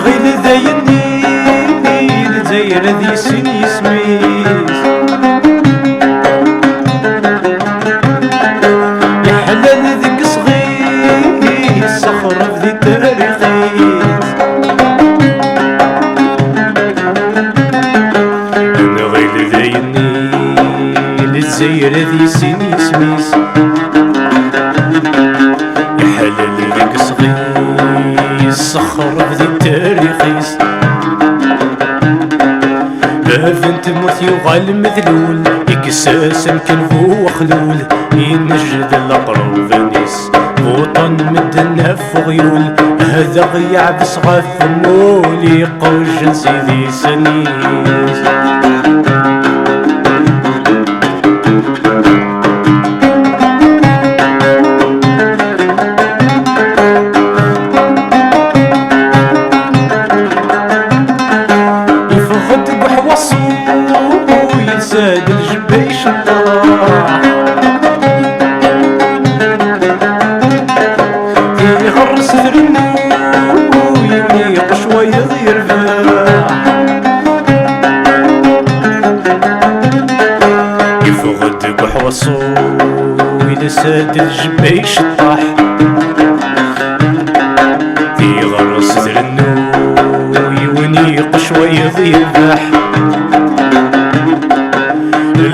غير ذايني الجزائر ذي سن يسميس يا حلال ذيك صغير الصخر في ذي تاريخيس انا غير ذايني الجزائر ذي سن يسميس يا حلال ذيك صغير الصخر في ذي تاريخيس بنت موت يغال مذلول يقساس كنفو وخلول ينجد الأقرب نيس وطن مدنا فغيول هذا غيع بصغاف النول يقوج سيدي سنيس يساد الجبيش الطاح يغرس ثرنو وينيق شوية يرفاح يفغد بحوصو يساد الجبيش الطاح يغرس ثرنو وينيق شوية يرفاح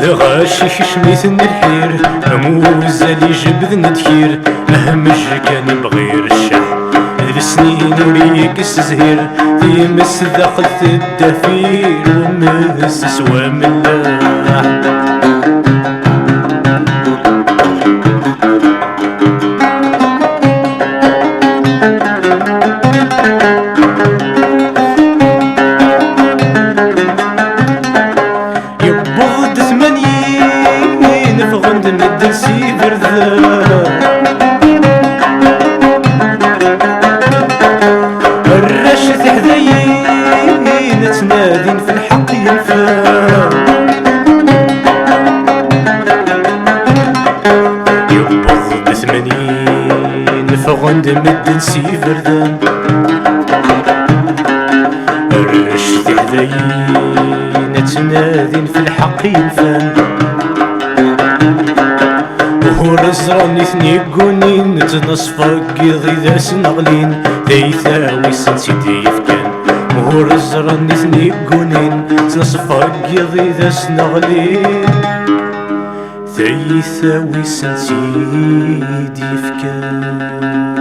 الغاشي شميت الحير موزة لي جبد ندكير اهمج كان بغير الشح السنين وريك الزهير يمس ذاقت الدفير ومس سوا ملاح فغند مدن سيفر ذا الرشة حذيين تنادين في الحق ينفا يبض بثمانين فغند مدن سيفر ذا الرشة حذيين تنادين في الحق ينفا ورزراني ثني قونين نتنصفق يضي ذا سنغلين ذيثاوي سنسيدي يفكان ورزراني ثني قونين نتنصفق يضي ذا سنغلين ذيثاوي سنسيدي يفكان.